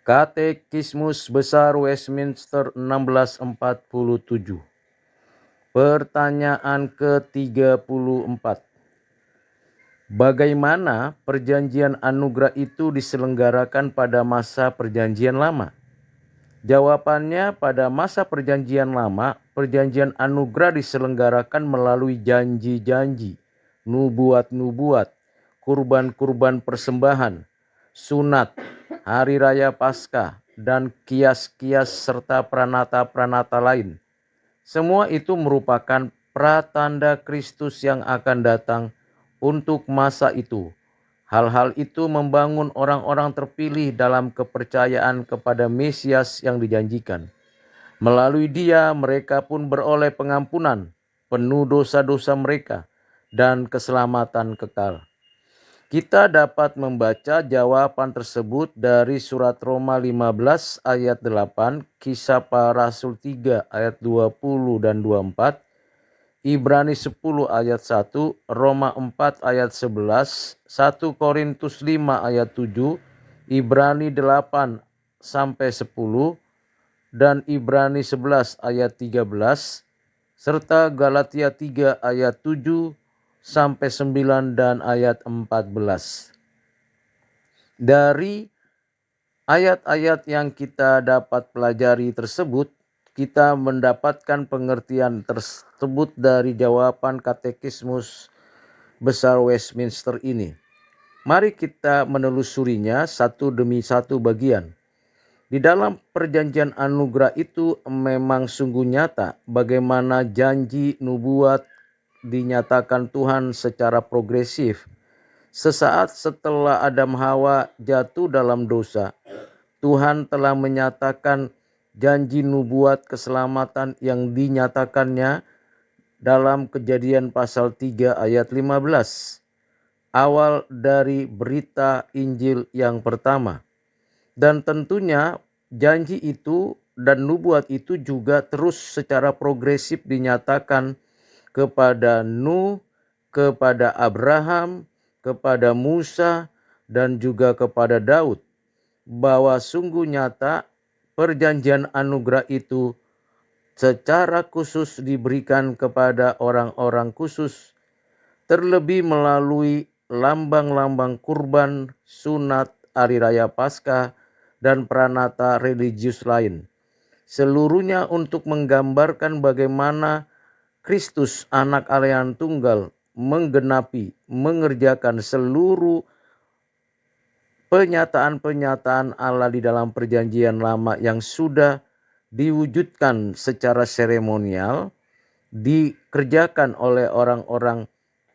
Katekismus Besar Westminster 1647. Pertanyaan ke-34. Bagaimana perjanjian anugerah itu diselenggarakan pada masa perjanjian lama? Jawabannya, pada masa perjanjian lama, perjanjian anugerah diselenggarakan melalui janji-janji, nubuat-nubuat, kurban-kurban persembahan, sunat, hari raya Paskah, dan kias-kias serta pranata-pranata lain. Semua itu merupakan pratanda Kristus yang akan datang untuk masa itu. Hal-hal itu membangun orang-orang terpilih dalam kepercayaan kepada Mesias yang dijanjikan. Melalui Dia, mereka pun beroleh pengampunan, penuh dosa-dosa mereka, dan keselamatan kekal. Kita dapat membaca jawaban tersebut dari surat Roma 15 ayat 8, Kisah Para Rasul 3 ayat 20 dan 24, Ibrani 10 ayat 1, Roma 4 ayat 11, 1 Korintus 5 ayat 7, Ibrani 8 sampai 10, dan Ibrani 11 ayat 13, serta Galatia 3 ayat 7 sampai 9 dan ayat 14. Dari ayat-ayat yang kita dapat pelajari tersebut, kita mendapatkan pengertian tersebut dari jawaban Katekismus Besar Westminster ini. Mari kita menelusurinya satu demi satu bagian. Di dalam perjanjian anugerah itu memang sungguh nyata bagaimana janji nubuat dinyatakan Tuhan secara progresif. Sesaat setelah Adam Hawa jatuh dalam dosa, Tuhan telah menyatakan janji nubuat keselamatan yang dinyatakannya dalam Kejadian pasal 3 ayat 15. Awal dari berita Injil yang pertama. Dan tentunya janji itu dan nubuat itu juga terus secara progresif dinyatakan kepada Nuh, kepada Abraham, kepada Musa, dan juga kepada Daud, bahwa sungguh nyata perjanjian anugerah itu secara khusus diberikan kepada orang-orang khusus, terlebih melalui lambang-lambang kurban, sunat, hari raya Paskah, dan pranata religius lain. Seluruhnya untuk menggambarkan bagaimana Kristus anak Allah yang tunggal mengerjakan seluruh penyataan-penyataan Allah di dalam perjanjian lama yang sudah diwujudkan secara seremonial, dikerjakan oleh orang-orang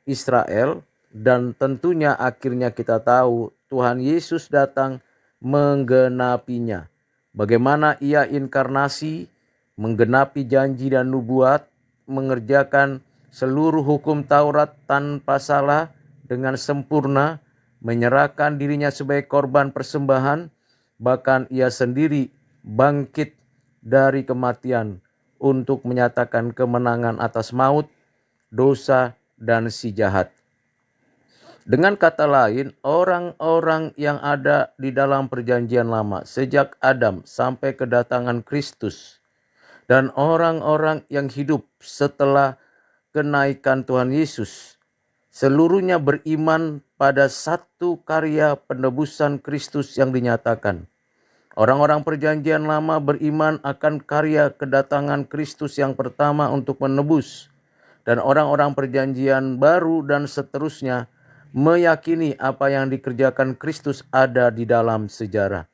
Israel, dan tentunya akhirnya kita tahu Tuhan Yesus datang menggenapinya. Bagaimana Ia inkarnasi, menggenapi janji dan nubuat, mengerjakan seluruh hukum Taurat tanpa salah dengan sempurna, menyerahkan dirinya sebagai korban persembahan, bahkan Ia sendiri bangkit dari kematian untuk menyatakan kemenangan atas maut, dosa, dan si jahat. Dengan kata lain, orang-orang yang ada di dalam perjanjian lama sejak Adam sampai kedatangan Kristus, dan orang-orang yang hidup setelah kenaikan Tuhan Yesus, seluruhnya beriman pada satu karya penebusan Kristus yang dinyatakan. Orang-orang perjanjian lama beriman akan karya kedatangan Kristus yang pertama untuk menebus. Dan orang-orang perjanjian baru dan seterusnya meyakini apa yang dikerjakan Kristus ada di dalam sejarah.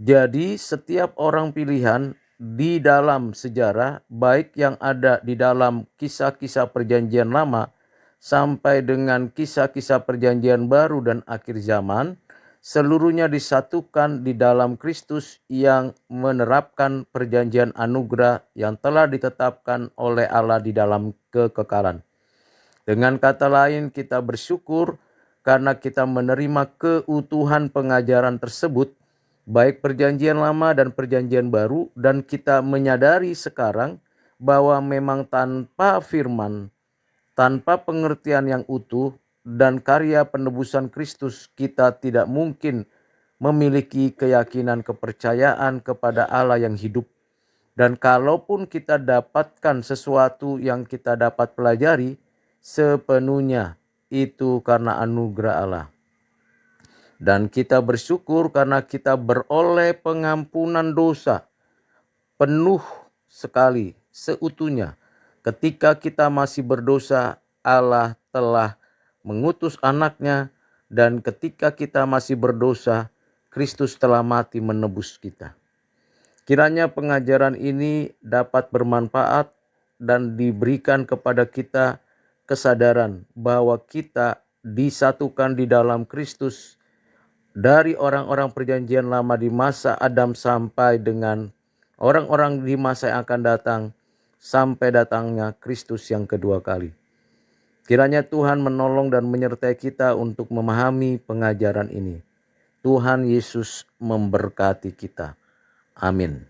Jadi setiap orang pilihan di dalam sejarah, baik yang ada di dalam kisah-kisah perjanjian lama sampai dengan kisah-kisah perjanjian baru dan akhir zaman, seluruhnya disatukan di dalam Kristus yang menerapkan perjanjian anugerah yang telah ditetapkan oleh Allah di dalam kekekalan. Dengan kata lain, kita bersyukur karena kita menerima keutuhan pengajaran tersebut, baik perjanjian lama dan perjanjian baru, dan kita menyadari sekarang bahwa memang tanpa firman, tanpa pengertian yang utuh dan karya penebusan Kristus, kita tidak mungkin memiliki keyakinan kepercayaan kepada Allah yang hidup. Dan kalaupun kita dapatkan sesuatu yang kita dapat pelajari, sepenuhnya itu karena anugerah Allah. Dan kita bersyukur karena kita beroleh pengampunan dosa penuh sekali, seutuhnya. Ketika kita masih berdosa, Allah telah mengutus anaknya, dan ketika kita masih berdosa, Kristus telah mati menebus kita. Kiranya pengajaran ini dapat bermanfaat dan diberikan kepada kita kesadaran bahwa kita disatukan di dalam Kristus dari orang-orang perjanjian lama di masa Adam sampai dengan orang-orang di masa yang akan datang sampai datangnya Kristus yang kedua kali. Kiranya Tuhan menolong dan menyertai kita untuk memahami pengajaran ini. Tuhan Yesus memberkati kita. Amin.